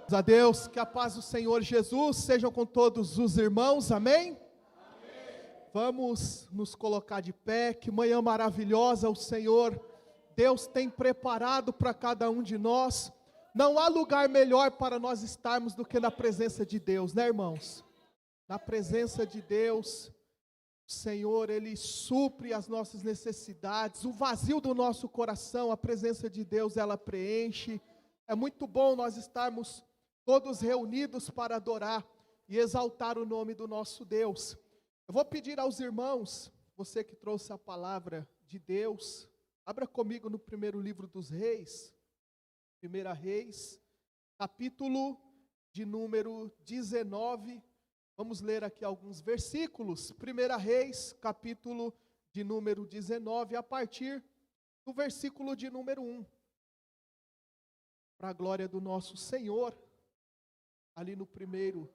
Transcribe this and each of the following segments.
Graças a Deus, que a paz do Senhor Jesus seja com todos os irmãos, amém? Vamos nos colocar de pé, que manhã maravilhosa o Senhor, Deus tem preparado para cada um de nós. Não há lugar melhor para nós estarmos do que na presença de Deus, né, irmãos? Na presença de Deus, o Senhor, Ele supre as nossas necessidades, o vazio do nosso coração, a presença de Deus, ela preenche. É muito bom nós estarmos todos reunidos para adorar e exaltar o nome do nosso Deus. Eu vou pedir aos irmãos, você que trouxe a palavra de Deus, abra comigo no primeiro livro dos Reis, 1 Reis, capítulo de número 19, vamos ler aqui alguns versículos. 1 Reis, capítulo de número 19, a partir do versículo de número 1. Para a glória do nosso Senhor, ali no primeiro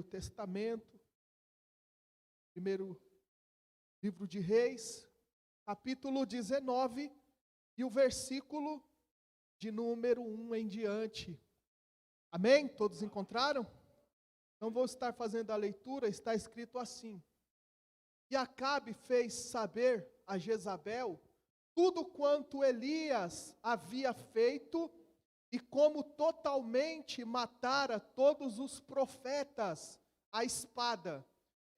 testamento, primeiro livro de Reis, capítulo 19, e o versículo de número 1 em diante. Amém? Todos encontraram? Então vou estar fazendo a leitura, está escrito assim: E Acabe fez saber a Jezabel tudo quanto Elias havia feito, e como totalmente matara todos os profetas à espada.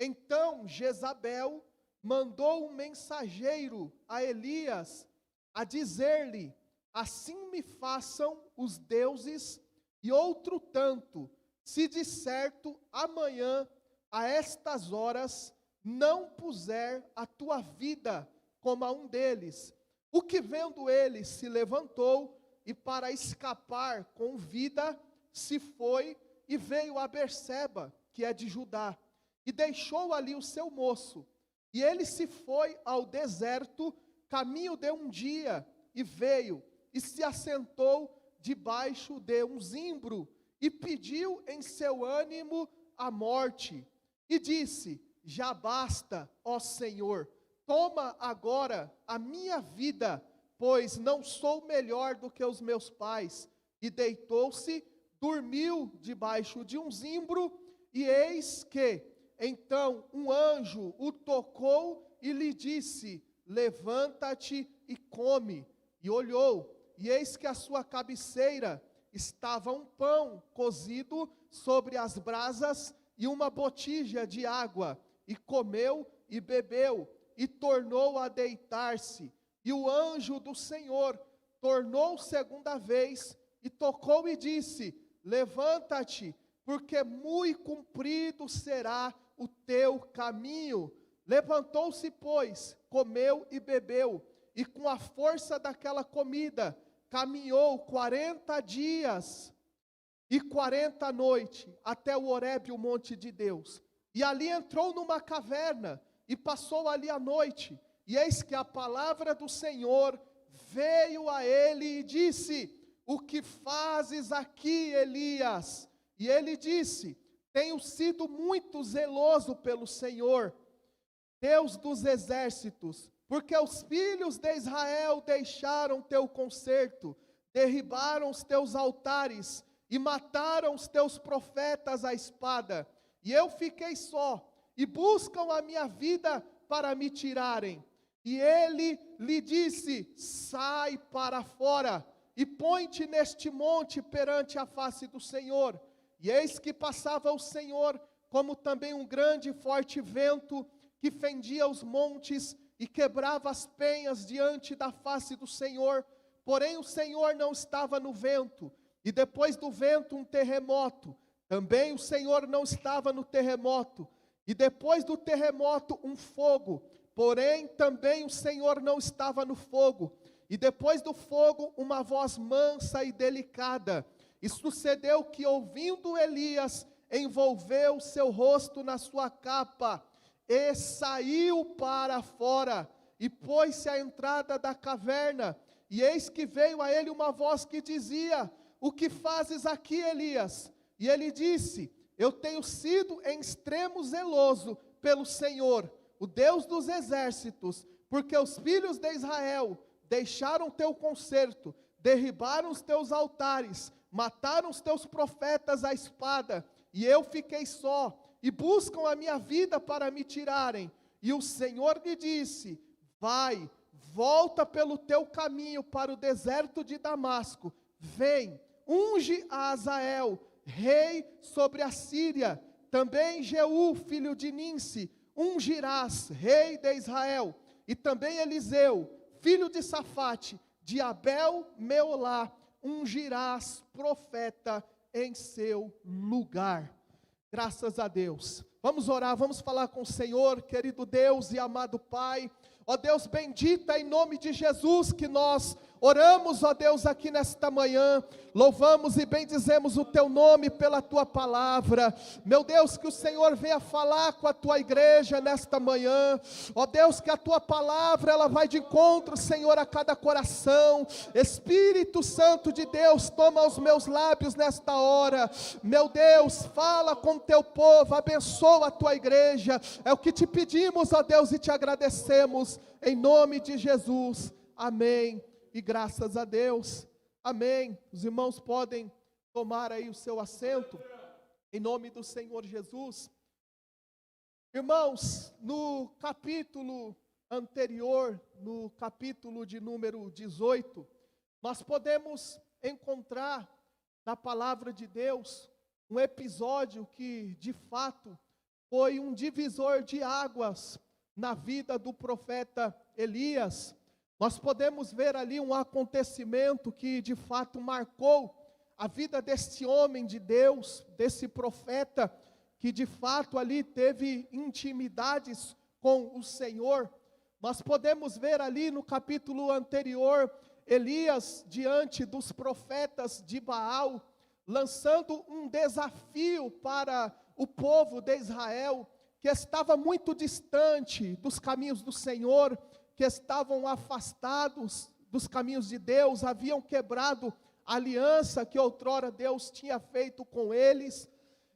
Então Jezabel mandou um mensageiro a Elias a dizer-lhe: Assim me façam os deuses, e outro tanto, se de certo amanhã, a estas horas, não puser a tua vida como a um deles. O que vendo ele se levantou, e para escapar com vida, se foi e veio a Berseba, que é de Judá, e deixou ali o seu moço. E ele se foi ao deserto, caminho de um dia, e veio, e se assentou debaixo de um zimbro, e pediu em seu ânimo a morte, e disse: Já basta, ó Senhor, toma agora a minha vida, pois não sou melhor do que os meus pais. E deitou-se, dormiu debaixo de um zimbro, e eis que, então, um anjo o tocou e lhe disse: Levanta-te e come. E olhou, e eis que à sua cabeceira estava um pão cozido sobre as brasas e uma botija de água. E comeu e bebeu, e tornou a deitar-se. E o anjo do Senhor tornou segunda vez, e tocou e disse: Levanta-te, porque muito comprido será o teu caminho. Levantou-se, pois, comeu e bebeu, e com a força daquela comida, caminhou 40 dias e 40 noites, até o Horebe, o monte de Deus. E ali entrou numa caverna, e passou ali a noite. E eis que a palavra do Senhor veio a ele e disse: O que fazes aqui, Elias? E ele disse: Tenho sido muito zeloso pelo Senhor, Deus dos exércitos, porque os filhos de Israel deixaram teu concerto, derribaram os teus altares e mataram os teus profetas à espada. E eu fiquei só, e buscam a minha vida para me tirarem. E ele lhe disse: Sai para fora, e põe-te neste monte perante a face do Senhor. E eis que passava o Senhor, como também um grande e forte vento, que fendia os montes, e quebrava as penhas diante da face do Senhor. Porém o Senhor não estava no vento. E depois do vento um terremoto. Também o Senhor não estava no terremoto. E depois do terremoto um fogo. Porém, também o Senhor não estava no fogo. E depois do fogo, uma voz mansa e delicada. E sucedeu que, ouvindo Elias, envolveu seu rosto na sua capa, e saiu para fora, e pôs-se à entrada da caverna. E eis que veio a ele uma voz que dizia: O que fazes aqui, Elias? E ele disse: Eu tenho sido em extremo zeloso pelo Senhor, o Deus dos exércitos, porque os filhos de Israel deixaram teu concerto, derribaram os teus altares, mataram os teus profetas à espada, e eu fiquei só, e buscam a minha vida para me tirarem. E o Senhor lhe disse: vai, volta pelo teu caminho para o deserto de Damasco, vem, unge a Azael, rei sobre a Síria, também Jeú, filho de Ninsi, ungirás, rei de Israel, e também Eliseu, filho de Safate, de Abel Meolá, ungirás profeta em seu lugar. Graças a Deus. Vamos orar, vamos falar com o Senhor, querido Deus e amado Pai. Ó Deus bendito, é em nome de Jesus que nós oramos, ó Deus, aqui nesta manhã, louvamos e bendizemos o Teu nome pela Tua palavra. Meu Deus, que o Senhor venha falar com a Tua igreja nesta manhã. Ó Deus, que a Tua palavra, ela vai de encontro, Senhor, a cada coração. Espírito Santo de Deus, toma os meus lábios nesta hora. Meu Deus, fala com o Teu povo, abençoa a Tua igreja. É o que te pedimos, ó Deus, e te agradecemos, em nome de Jesus. Amém. E graças a Deus, amém. Os irmãos podem tomar aí o seu assento, em nome do Senhor Jesus. Irmãos, no capítulo anterior, no capítulo de número 18, nós podemos encontrar na palavra de Deus um episódio que de fato foi um divisor de águas na vida do profeta Elias. Nós podemos ver ali um acontecimento que de fato marcou a vida deste homem de Deus, desse profeta, que de fato ali teve intimidades com o Senhor. Nós podemos ver ali no capítulo anterior, Elias diante dos profetas de Baal, lançando um desafio para o povo de Israel, que estava muito distante dos caminhos do Senhor, que estavam afastados dos caminhos de Deus, haviam quebrado a aliança que outrora Deus tinha feito com eles.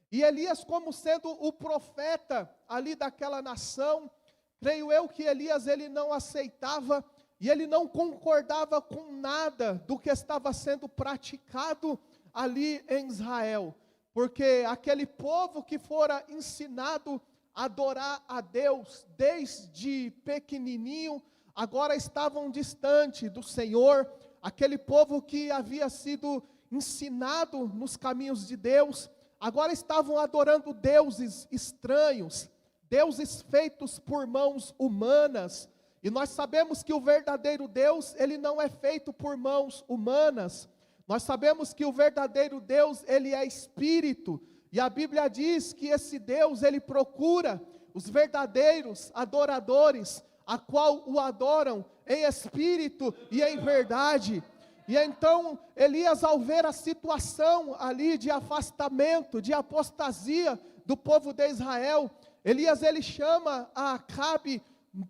E Elias, como sendo o profeta ali daquela nação, creio eu que Elias, ele não aceitava e ele não concordava com nada do que estava sendo praticado ali em Israel, porque aquele povo que fora ensinado a adorar a Deus desde pequenininho, agora estavam distante do Senhor. Aquele povo que havia sido ensinado nos caminhos de Deus, agora estavam adorando deuses estranhos, deuses feitos por mãos humanas. E nós sabemos que o verdadeiro Deus, ele não é feito por mãos humanas. Nós sabemos que o verdadeiro Deus, ele é espírito. E a Bíblia diz que esse Deus, ele procura os verdadeiros adoradores, a qual o adoram em espírito e em verdade. E então Elias, ao ver a situação ali de afastamento, de apostasia do povo de Israel, Elias, ele chama a Acabe,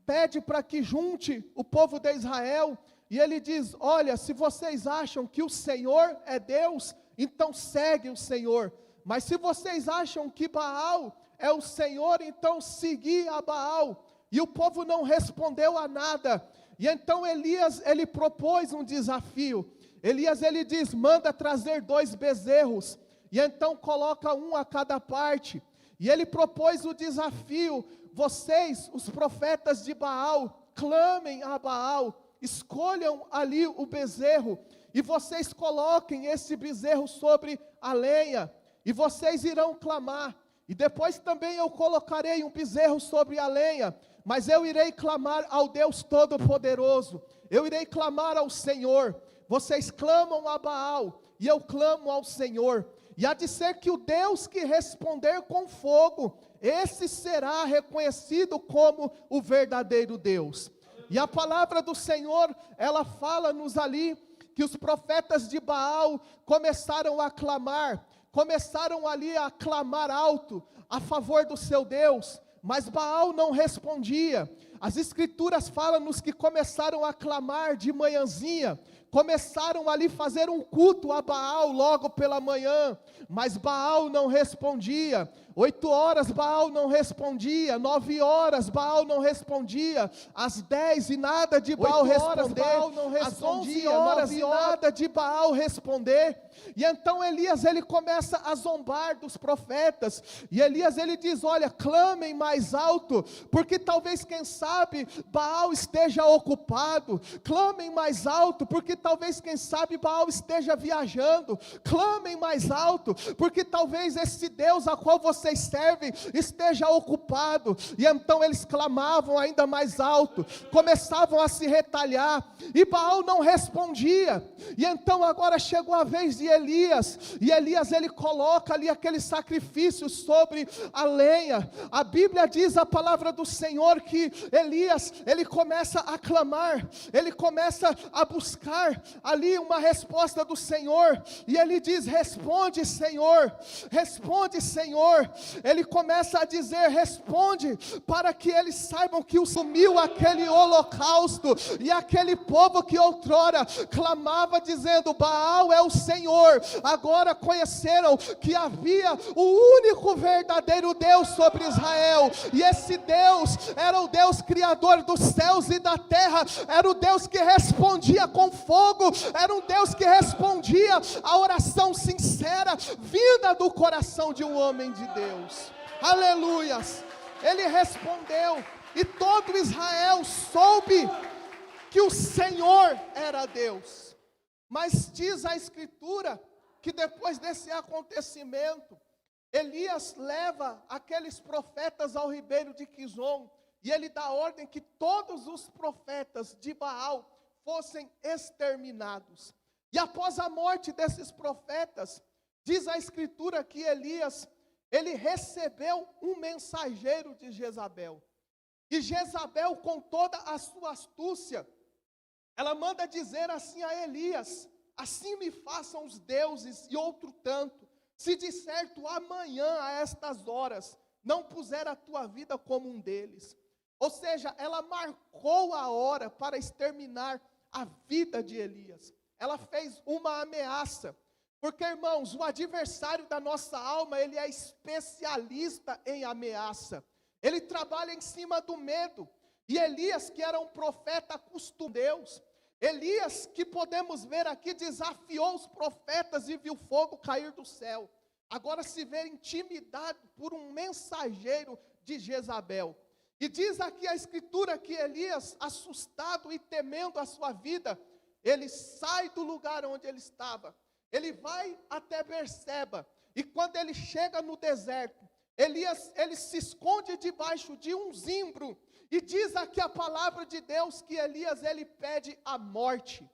pede para que junte o povo de Israel, e ele diz: olha, se vocês acham que o Senhor é Deus, então segue o Senhor. Mas se vocês acham que Baal é o Senhor, então segui a Baal. E o povo não respondeu a nada. E então Elias, ele propôs um desafio. Elias, ele diz: manda trazer 2 bezerros. E então coloca um a cada parte. E ele propôs o desafio: vocês, os profetas de Baal, clamem a Baal, escolham ali o bezerro, e vocês coloquem esse bezerro sobre a lenha, e vocês irão clamar. E depois também eu colocarei um bezerro sobre a lenha, mas eu irei clamar ao Deus Todo-Poderoso, eu irei clamar ao Senhor. Vocês clamam a Baal, e eu clamo ao Senhor. E há de ser que o Deus que responder com fogo, esse será reconhecido como o verdadeiro Deus. E a palavra do Senhor, ela fala-nos ali, que os profetas de Baal começaram a clamar, começaram ali a clamar alto, a favor do seu Deus, mas Baal não respondia. As escrituras falam-nos que começaram a clamar de manhãzinha, começaram ali fazer um culto a Baal logo pela manhã, mas Baal não respondia. 8 horas Baal não respondia, 9 horas Baal não respondia, às 10 e nada de Baal responder, às 11 horas e nada de Baal responder. E então Elias ele começa a zombar dos profetas, e Elias ele diz: olha, clamem mais alto, porque talvez, quem sabe, Baal esteja ocupado. Clamem mais alto, porque talvez, quem sabe, Baal esteja viajando. Clamem mais alto, porque talvez esse Deus a qual vocês servem esteja ocupado. E então eles clamavam ainda mais alto, começavam a se retalhar, e Baal não respondia. E então agora chegou a vez de Elias, e Elias ele coloca ali aquele sacrifício sobre a lenha. A Bíblia diz, a palavra do Senhor, que Elias ele começa a clamar, ele começa a buscar ali uma resposta do Senhor, e ele diz: responde, Senhor, responde, Senhor. Ele começa a dizer: responde, para que eles saibam que sumiu aquele holocausto, e aquele povo que outrora clamava dizendo: Baal é o Senhor, agora conheceram que havia o único verdadeiro Deus sobre Israel, e esse Deus era o Deus criador dos céus e da terra, era o Deus que respondia com fogo, era um Deus que respondia a oração sincera, vinda do coração de um homem de Deus. Aleluias! Ele respondeu, e todo Israel soube que o Senhor era Deus. Mas diz a Escritura que depois desse acontecimento, Elias leva aqueles profetas ao ribeiro de Quizon, e ele dá ordem que todos os profetas de Baal fossem exterminados. E após a morte desses profetas, diz a Escritura que Elias, ele recebeu um mensageiro de Jezabel. E Jezabel, com toda a sua astúcia, ela manda dizer assim a Elias: assim me façam os deuses e outro tanto, se de certo amanhã a estas horas não puser a tua vida como um deles. Ou seja, ela marcou a hora para exterminar a vida de Elias. Ela fez uma ameaça, porque, irmãos, o adversário da nossa alma, ele é especialista em ameaça. Ele trabalha em cima do medo. E Elias, que era um profeta acostumado a Deus, Elias, que podemos ver aqui, desafiou os profetas e viu fogo cair do céu. Agora se vê intimidado por um mensageiro de Jezabel. E diz aqui a Escritura que Elias, assustado e temendo a sua vida, ele sai do lugar onde ele estava. Ele vai até Berseba. E quando ele chega no deserto, Elias, ele se esconde debaixo de um zimbro. E diz aqui a palavra de Deus que Elias, ele pede a morte.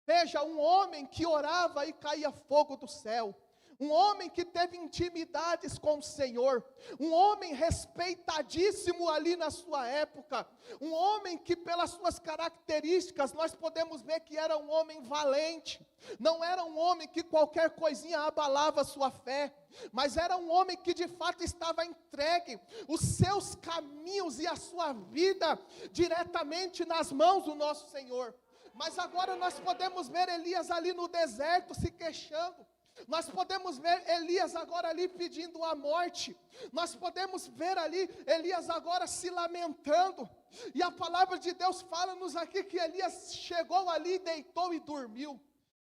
Veja, um homem que orava e caía fogo do céu. Um homem que teve intimidades com o Senhor, um homem respeitadíssimo ali na sua época, um homem que pelas suas características nós podemos ver que era um homem valente, não era um homem que qualquer coisinha abalava a sua fé, mas era um homem que de fato estava entregue, os seus caminhos e a sua vida diretamente nas mãos do nosso Senhor. Mas agora nós podemos ver Elias ali no deserto se queixando. Nós podemos ver Elias agora ali pedindo a morte. Nós podemos ver ali Elias agora se lamentando. E a palavra de Deus fala-nos aqui que Elias chegou ali, deitou e dormiu.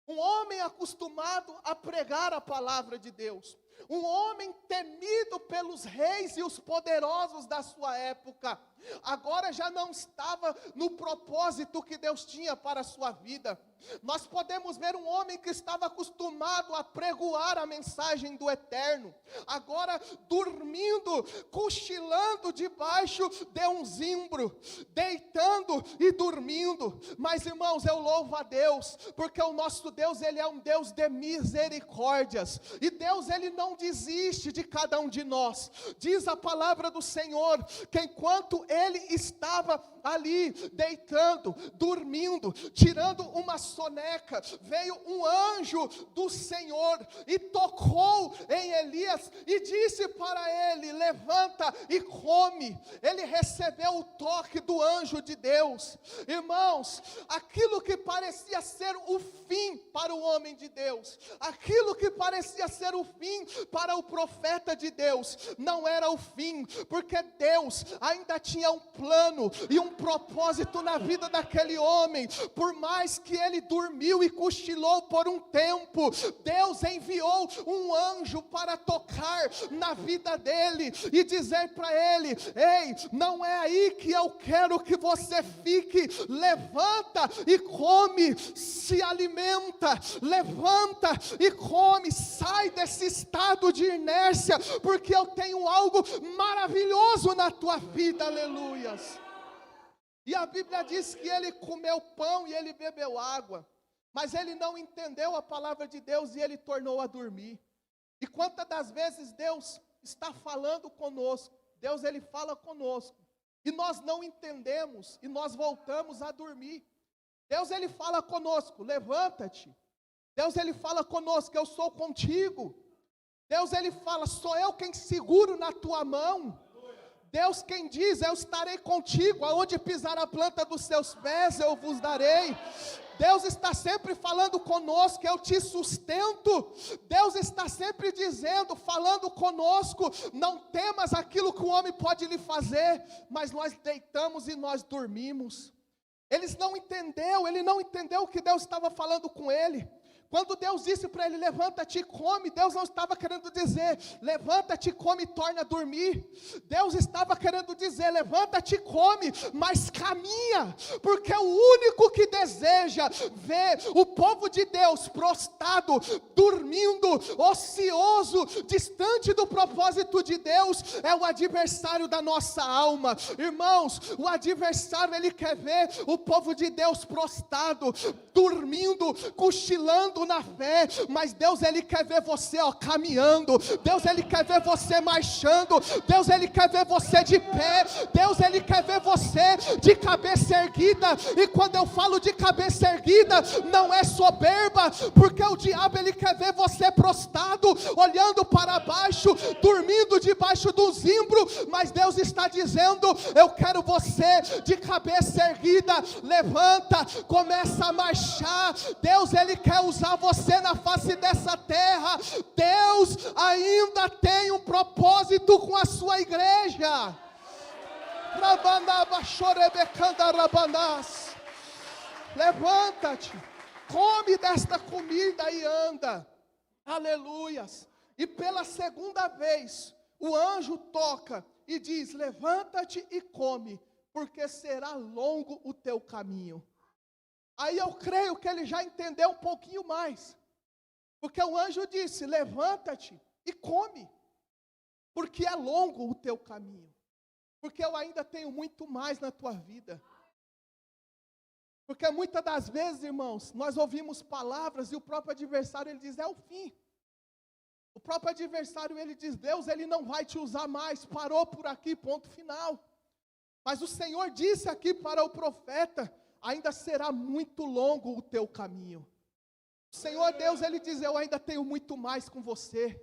Um homem acostumado a pregar a palavra de Deus. Um homem temido pelos reis e os poderosos da sua época. Agora já não estava no propósito que Deus tinha para a sua vida. Nós podemos ver um homem que estava acostumado a pregoar a mensagem do eterno, agora dormindo, cochilando debaixo de um zimbro, deitando e dormindo. Mas, irmãos, eu louvo a Deus, porque o nosso Deus, ele é um Deus de misericórdias, e Deus, ele não desiste de cada um de nós. Diz a palavra do Senhor, que enquanto ele estava ali, deitando, dormindo, tirando uma soneca, veio um anjo do Senhor e tocou em Elias e disse para ele: levanta e come. Ele recebeu o toque do anjo de Deus. Irmãos, aquilo que parecia ser o fim para o homem de Deus, aquilo que parecia ser o fim para o profeta de Deus, não era o fim, porque Deus ainda tinha um plano e um propósito na vida daquele homem. Por mais que ele dormiu e cochilou por um tempo, Deus enviou um anjo para tocar na vida dele e dizer para ele: ei, não é aí que eu quero que você fique, levanta e come, se alimenta, levanta e come, sai desse estado de inércia, porque eu tenho algo maravilhoso na tua vida, aleluias. E a Bíblia diz que ele comeu pão e ele bebeu água, mas ele não entendeu a palavra de Deus e ele tornou a dormir. E quantas das vezes Deus está falando conosco, Deus ele fala conosco, e nós não entendemos, e nós voltamos a dormir. Deus ele fala conosco: levanta-te. Deus ele fala conosco: eu sou contigo. Deus ele fala: sou eu quem seguro na tua mão. Deus quem diz: eu estarei contigo, aonde pisar a planta dos seus pés eu vos darei. Deus está sempre falando conosco: eu te sustento. Deus está sempre dizendo, falando conosco: não temas aquilo que o homem pode lhe fazer. Mas nós deitamos e nós dormimos. Ele não entendeu o que Deus estava falando com ele. Quando Deus disse para ele: levanta-te e come, Deus não estava querendo dizer: levanta-te e come e torna a dormir. Deus estava querendo dizer: levanta-te e come, mas caminha, porque o único que deseja ver o povo de Deus prostrado, dormindo, ocioso, distante do propósito de Deus, é o adversário da nossa alma. Irmãos, o adversário ele quer ver o povo de Deus prostrado, dormindo, cochilando na fé, mas Deus ele quer ver você caminhando. Deus ele quer ver você marchando. Deus ele quer ver você de pé. Deus ele quer ver você de cabeça erguida. E quando eu falo de cabeça erguida, não é soberba, porque o diabo ele quer ver você prostrado, olhando para baixo, dormindo debaixo do zimbro. Mas Deus está dizendo: eu quero você de cabeça erguida. Levanta, começa a marchar. Deus ele quer usar você na face dessa terra. Deus ainda tem um propósito com a sua igreja. Levanta-te, come desta comida e anda. Aleluias. E pela segunda vez o anjo toca e diz: levanta-te e come, porque será longo o teu caminho. Aí eu creio que ele já entendeu um pouquinho mais, porque o anjo disse: levanta-te e come, porque é longo o teu caminho, porque eu ainda tenho muito mais na tua vida. Porque muitas das vezes, irmãos, nós ouvimos palavras e o próprio adversário ele diz: é o fim. O próprio adversário ele diz: Deus ele não vai te usar mais, parou por aqui, ponto final. Mas o Senhor disse aqui para o profeta: ainda será muito longo o teu caminho. O Senhor Deus, ele diz: eu ainda tenho muito mais com você.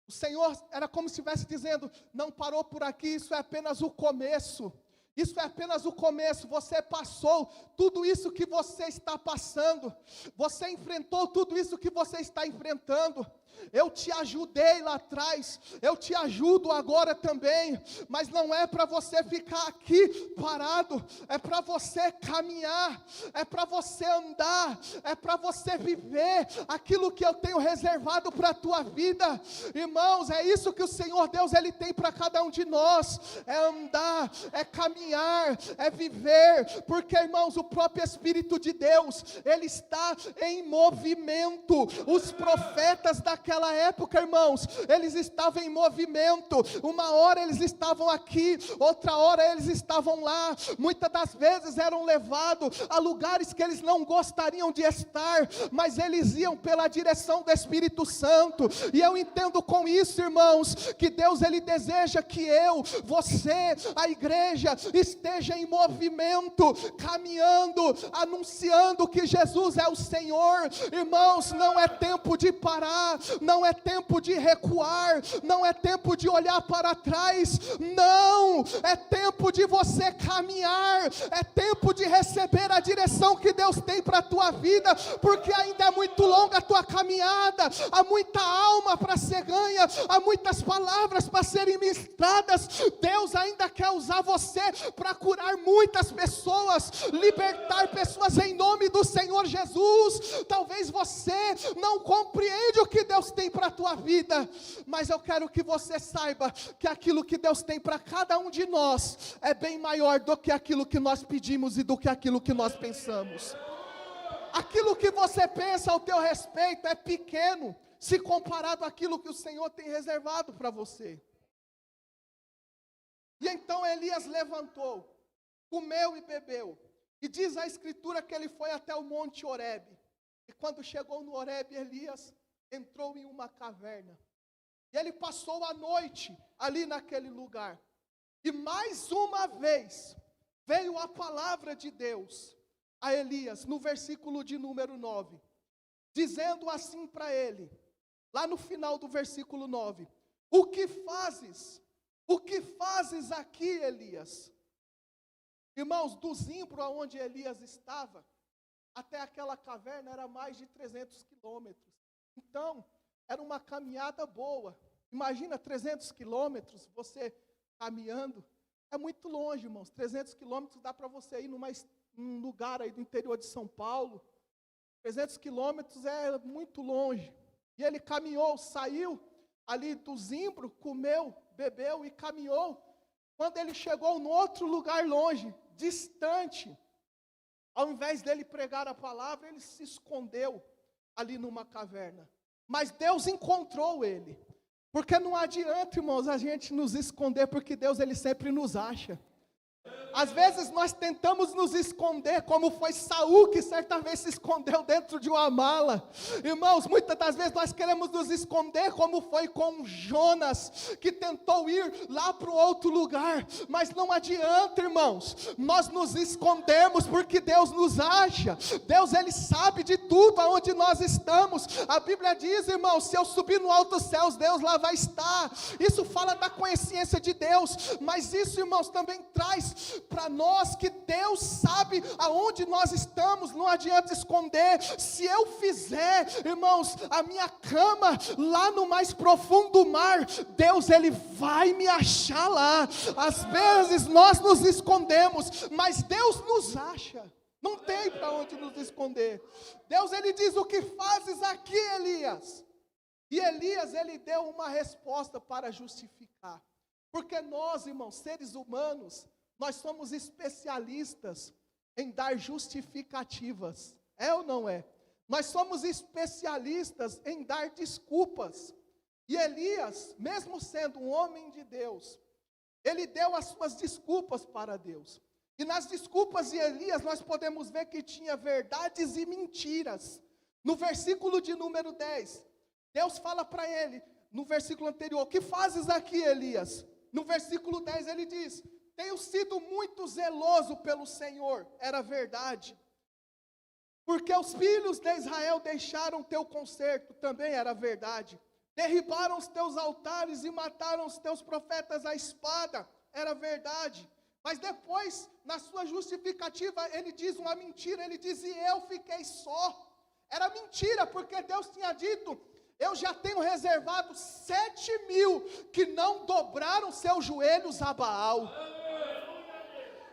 O Senhor era como se estivesse dizendo: não parou por aqui, isso é apenas o começo. Isso é apenas o começo. Você passou tudo isso que você está passando. Você enfrentou tudo isso que você está enfrentando. Eu te ajudei lá atrás, eu te ajudo agora também, mas não é para você ficar aqui parado, é para você caminhar, é para você andar, é para você viver aquilo que eu tenho reservado para a tua vida. Irmãos, é isso que o Senhor Deus ele tem para cada um de nós, é andar, é caminhar, é viver, porque irmãos, o próprio Espírito de Deus, ele está em movimento. Os profetas da naquela época, irmãos, eles estavam em movimento. Uma hora eles estavam aqui, outra hora eles estavam lá. Muitas das vezes eram levados a lugares que eles não gostariam de estar, mas eles iam pela direção do Espírito Santo. E eu entendo com isso, irmãos, que Deus ele deseja que eu, você, a igreja esteja em movimento, caminhando, anunciando que Jesus é o Senhor. Irmãos, não é tempo de parar, não é tempo de recuar, não é tempo de olhar para trás, não, é tempo de você caminhar, é tempo de receber a direção que Deus tem para a tua vida, porque ainda é muito longa a tua caminhada, há muita alma para ser ganha, há muitas palavras para serem ministradas. Deus ainda quer usar você para curar muitas pessoas, libertar pessoas em nome do Senhor Jesus. Talvez você não compreende o que Deus tem para a tua vida, mas eu quero que você saiba que aquilo que Deus tem para cada um de nós é bem maior do que aquilo que nós pedimos e do que aquilo que nós pensamos. Aquilo que você pensa ao teu respeito é pequeno, se comparado àquilo que o Senhor tem reservado para você. E então Elias levantou, comeu e bebeu, e diz a Escritura que ele foi até o monte Horebe, e quando chegou no Horebe, Elias entrou em uma caverna, e ele passou a noite ali naquele lugar, e mais uma vez, veio a palavra de Deus a Elias, no versículo de número 9, dizendo assim para ele, lá no final do versículo 9, o que fazes aqui, Elias? Irmãos, do Zimbro aonde Elias estava, até aquela caverna era mais de 300 quilômetros, então, era uma caminhada boa. Imagina 300 quilômetros, você caminhando, é muito longe, irmãos, 300 quilômetros dá para você ir num lugar aí do interior de São Paulo, 300 quilômetros é muito longe, e ele caminhou, saiu ali do Zimbro, comeu, bebeu e caminhou, quando ele chegou no outro lugar longe, distante, ao invés dele pregar a palavra, ele se escondeu ali numa caverna, mas Deus encontrou ele, porque não adianta, irmãos, a gente nos esconder, porque Deus ele sempre nos acha. Às vezes nós tentamos nos esconder, como foi Saul, que certa vez se escondeu dentro de uma mala. Irmãos, muitas das vezes nós queremos nos esconder, como foi com Jonas, que tentou ir lá para o outro lugar. Mas não adianta, irmãos, nós nos escondemos porque Deus nos acha. Deus ele sabe de tudo aonde nós estamos. A Bíblia diz, irmãos, se eu subir no alto dos céus, Deus lá vai estar. Isso fala da consciência de Deus, mas isso, irmãos, também traz para nós que Deus sabe aonde nós estamos, não adianta esconder. Se eu fizer, irmãos, a minha cama lá no mais profundo mar, Deus ele vai me achar lá. Às vezes nós nos escondemos, mas Deus nos acha. Não tem para onde nos esconder. Deus ele diz: o que fazes aqui, Elias? E Elias ele deu uma resposta para justificar. Porque nós, irmãos, seres humanos, nós somos especialistas em dar justificativas, é ou não é? Nós somos especialistas em dar desculpas, e Elias, mesmo sendo um homem de Deus, ele deu as suas desculpas para Deus, e nas desculpas de Elias nós podemos ver que tinha verdades e mentiras. No versículo de número 10, Deus fala para ele, no versículo anterior: o que fazes aqui, Elias? No versículo 10 ele diz: tenho sido muito zeloso pelo Senhor, era verdade, porque os filhos de Israel deixaram teu conserto, também era verdade, derribaram os teus altares e mataram os teus profetas à espada, era verdade, mas depois, na sua justificativa, ele diz uma mentira, ele diz: e eu fiquei só, era mentira, porque Deus tinha dito: eu já tenho reservado 7.000 que não dobraram seus joelhos a Baal.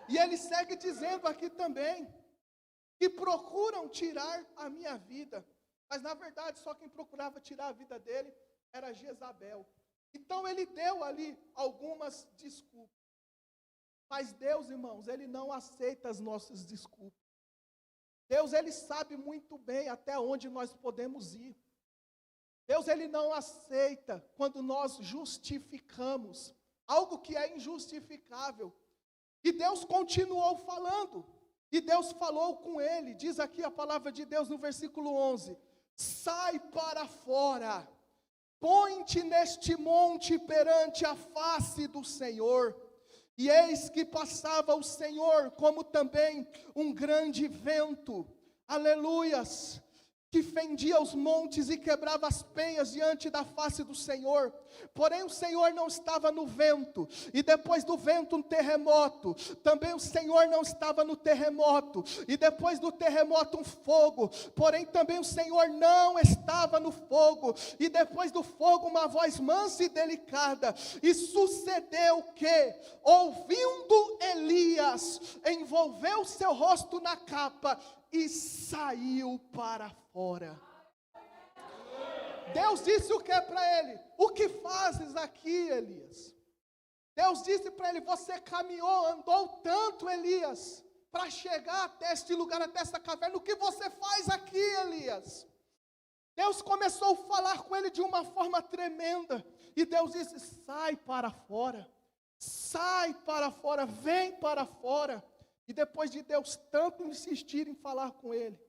E ele segue dizendo aqui também, que procuram tirar a minha vida, mas na verdade só quem procurava tirar a vida dele era Jezabel. Então ele deu ali algumas desculpas, mas Deus, irmãos, ele não aceita as nossas desculpas. Deus ele sabe muito bem até onde nós podemos ir. Deus, Ele não aceita quando nós justificamos algo que é injustificável. E Deus continuou falando. E Deus falou com ele. Diz aqui a palavra de Deus no versículo 11. Sai para fora. Põe-te neste monte perante a face do Senhor. E eis que passava o Senhor, como também um grande vento. Aleluias. Que fendia os montes e quebrava as penhas diante da face do Senhor. Porém o Senhor não estava no vento, e depois do vento um terremoto. Também o Senhor não estava no terremoto, e depois do terremoto um fogo. Porém também o Senhor não estava no fogo, e depois do fogo uma voz mansa e delicada. E sucedeu que, ouvindo Elias, envolveu seu rosto na capa e saiu para fora. Deus disse o que para ele? O que fazes aqui, Elias? Deus disse para ele: você caminhou, andou tanto, Elias, para chegar até este lugar, até esta caverna. O que você faz aqui, Elias? Deus começou a falar com ele de uma forma tremenda. E Deus disse: sai para fora. Sai para fora, vem para fora. E depois de Deus tanto insistir em falar com ele,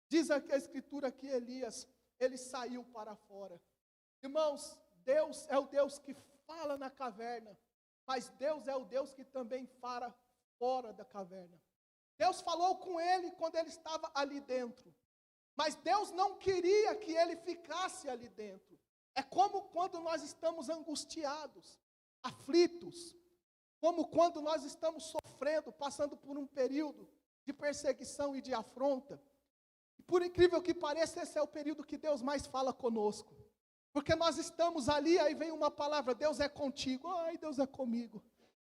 diz aqui a escritura que Elias, ele saiu para fora. Irmãos, Deus é o Deus que fala na caverna, mas Deus é o Deus que também fala fora da caverna. Deus falou com ele quando ele estava ali dentro, mas Deus não queria que ele ficasse ali dentro. É como quando nós estamos angustiados, aflitos, como quando nós estamos sofrendo, passando por um período de perseguição e de afronta. E por incrível que pareça, esse é o período que Deus mais fala conosco. Porque nós estamos ali, aí vem uma palavra: Deus é contigo. Ai, Deus é comigo.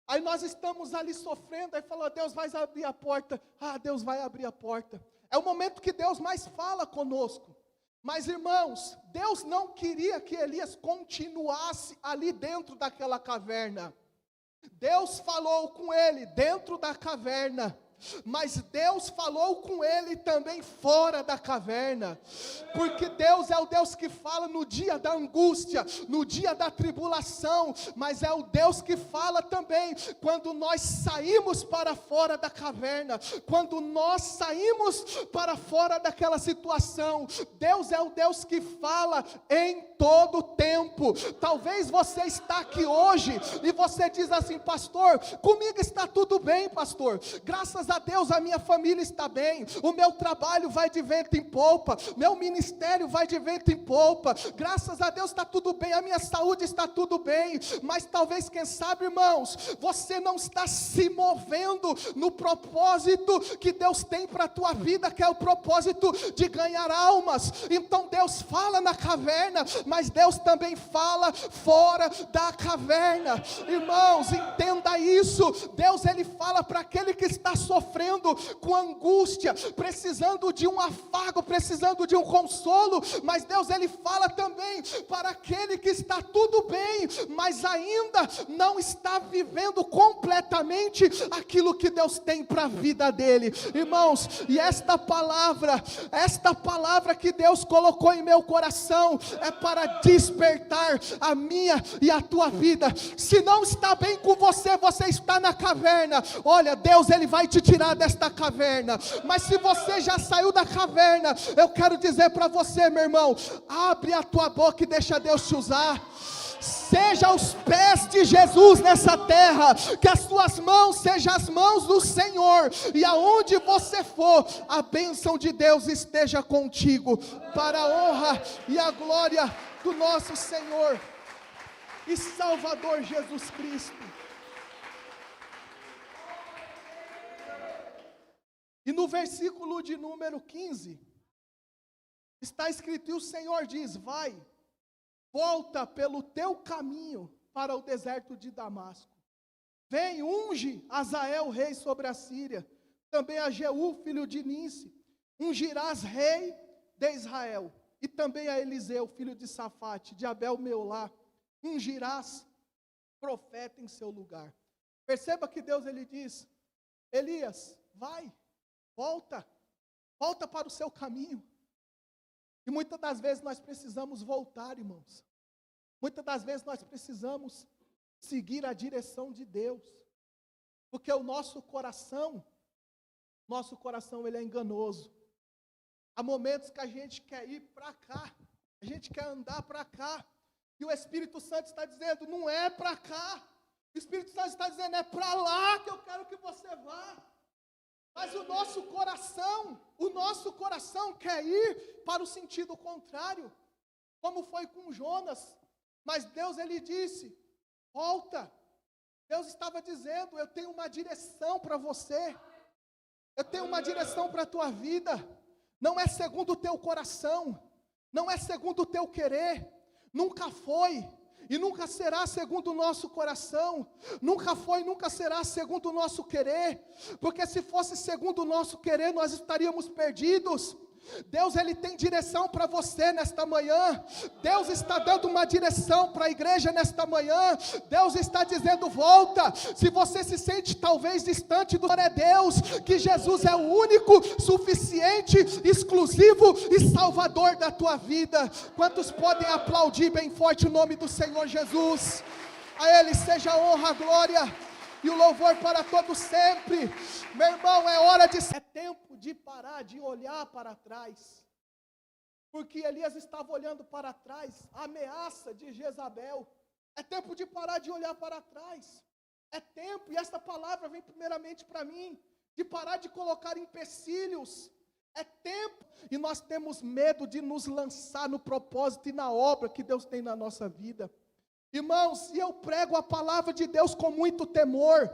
Aí nós estamos ali sofrendo, aí fala: Deus vai abrir a porta. Ah, Deus vai abrir a porta. É o momento que Deus mais fala conosco. Mas irmãos, Deus não queria que Elias continuasse ali dentro daquela caverna. Deus falou com ele dentro da caverna, mas Deus falou com ele também fora da caverna, porque Deus é o Deus que fala no dia da angústia, no dia da tribulação, mas é o Deus que fala também quando nós saímos para fora da caverna, quando nós saímos para fora daquela situação. Deus é o Deus que fala em todo o tempo. Talvez você está aqui hoje e você diz assim: pastor, comigo está tudo bem, pastor, graças a Deus a minha família está bem, o meu trabalho vai de vento em polpa, meu ministério vai de vento em polpa, graças a Deus está tudo bem, a minha saúde está tudo bem. Mas talvez, quem sabe, irmãos, você não está se movendo no propósito que Deus tem para a tua vida, que é o propósito de ganhar almas. Então Deus fala na caverna, mas Deus também fala fora da caverna. Irmãos, entenda isso. Deus, ele fala para aquele que está sofrendo com angústia, precisando de um afago, precisando de um consolo. Mas Deus, ele fala também para aquele que está tudo bem, mas ainda não está vivendo completamente aquilo que Deus tem para a vida dele. Irmãos, e esta palavra que Deus colocou em meu coração é para despertar a minha e a tua vida. Se não está bem com você, você está na caverna. Olha, Deus, ele vai te tirar desta caverna. Mas se você já saiu da caverna, eu quero dizer para você, meu irmão, abre a tua boca e deixa Deus te usar. Seja os pés de Jesus nessa terra, que as tuas mãos sejam as mãos do Senhor, e aonde você for, a bênção de Deus esteja contigo, para a honra e a glória do nosso Senhor e Salvador Jesus Cristo. E no versículo de número 15, está escrito: e o Senhor diz: vai, volta pelo teu caminho para o deserto de Damasco. Vem, unge Azael, rei sobre a Síria, também a Jeú, filho de Ninsi, ungirás rei de Israel, e também a Eliseu, filho de Safate, de Abel Meolá, ungirás profeta em seu lugar. Perceba que Deus, ele diz: Elias, vai, volta para o seu caminho. E muitas das vezes nós precisamos voltar, irmãos. Muitas das vezes nós precisamos seguir a direção de Deus. Porque o nosso coração ele é enganoso. Há momentos que a gente quer ir para cá, a gente quer andar para cá, e o Espírito Santo está dizendo, não é para cá. O Espírito Santo está dizendo, é para lá que eu quero que você vá. Mas o nosso coração quer ir para o sentido contrário, como foi com Jonas. Mas Deus, ele disse, volta. Deus estava dizendo, eu tenho uma direção para você. Eu tenho uma direção para a tua vida. Não é segundo o teu coração, não é segundo o teu querer. Nunca foi e nunca será segundo o nosso coração. Nunca foi e nunca será segundo o nosso querer. Porque se fosse segundo o nosso querer, nós estaríamos perdidos. Deus, ele tem direção para você nesta manhã. Deus está dando uma direção para a igreja nesta manhã. Deus está dizendo, volta. Se você se sente talvez distante do é Deus, que Jesus é o único, suficiente, exclusivo e salvador da tua vida. Quantos podem aplaudir bem forte o nome do Senhor Jesus? A Ele seja a honra, a glória e o louvor para todos sempre. Meu irmão, é tempo de parar de olhar para trás, porque Elias estava olhando para trás, a ameaça de Jezabel. É tempo de parar de olhar para trás. É tempo, e essa palavra vem primeiramente para mim, de parar de colocar empecilhos. É tempo, e nós temos medo de nos lançar no propósito e na obra que Deus tem na nossa vida. Irmãos, e eu prego a palavra de Deus com muito temor.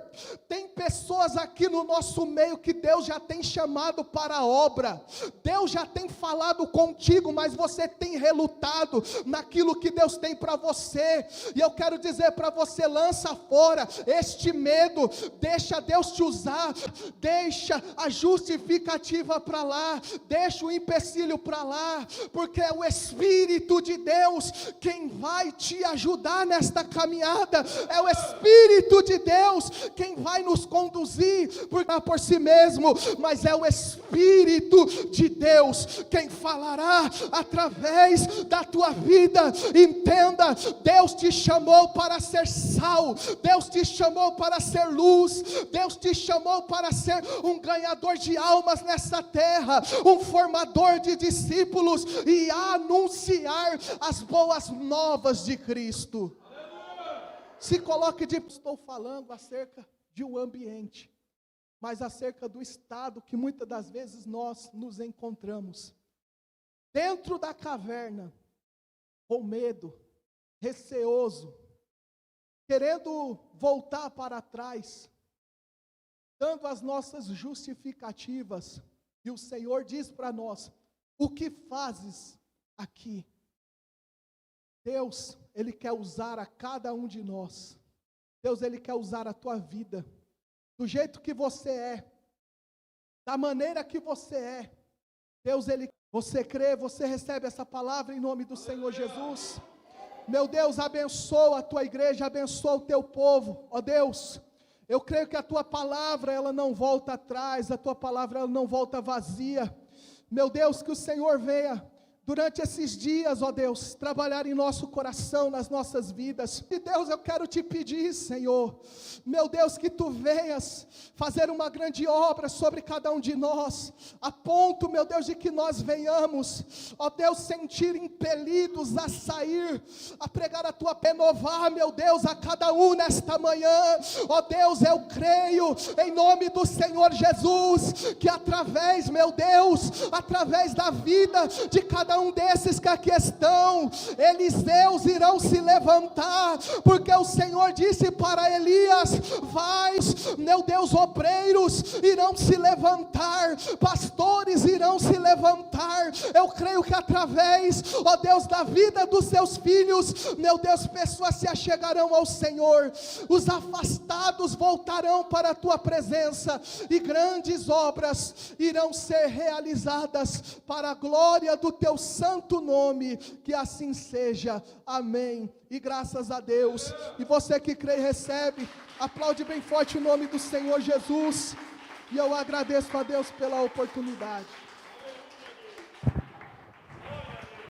Tem pessoas aqui no nosso meio que Deus já tem chamado para a obra. Deus já tem falado contigo, mas você tem relutado naquilo que Deus tem para você. E eu quero dizer para você, lança fora este medo, deixa Deus te usar, deixa a justificativa para lá, deixa o empecilho para lá, porque é o Espírito de Deus quem vai te ajudar nesta caminhada. É o Espírito de Deus quem vai nos conduzir, por si mesmo, mas é o Espírito de Deus quem falará através da tua vida. Entenda, Deus te chamou para ser sal, Deus te chamou para ser luz, Deus te chamou para ser um ganhador de almas nessa terra, um formador de discípulos e anunciar as boas novas de Cristo. Se coloque de... Estou falando acerca de um ambiente, mas acerca do estado que muitas das vezes nós nos encontramos. Dentro da caverna, com medo, receoso, querendo voltar para trás, dando as nossas justificativas. E o Senhor diz para nós, o que fazes aqui? Deus, Ele quer usar a cada um de nós. Deus, Ele quer usar a tua vida, do jeito que você é, da maneira que você é. Deus, você crê, você recebe essa palavra em nome do Senhor Jesus. Meu Deus, abençoa a tua igreja, abençoa o teu povo. Ó Deus, eu creio que a tua palavra, ela não volta atrás, a tua palavra, ela não volta vazia. Meu Deus, que o Senhor venha durante esses dias, ó Deus, trabalhar em nosso coração, nas nossas vidas. E Deus, eu quero te pedir, Senhor, meu Deus, que tu venhas fazer uma grande obra sobre cada um de nós, a ponto, meu Deus, de que nós venhamos, ó Deus, sentir impelidos a sair, a pregar a tua, renovar, meu Deus, a cada um nesta manhã. Ó Deus, eu creio, em nome do Senhor Jesus, que através, meu Deus, através da vida de cada um desses que aqui estão, Eliseus irão se levantar, porque o Senhor disse para Elias, vai, meu Deus, obreiros irão se levantar, pastores irão se levantar. Eu creio que através, ó Deus, da vida dos seus filhos, meu Deus, pessoas se achegarão ao Senhor, os afastados voltarão para a tua presença, e grandes obras irão ser realizadas para a glória do teu santo nome. Que assim seja, amém, e graças a Deus. E você que crê e recebe, aplaude bem forte o nome do Senhor Jesus, e eu agradeço a Deus pela oportunidade.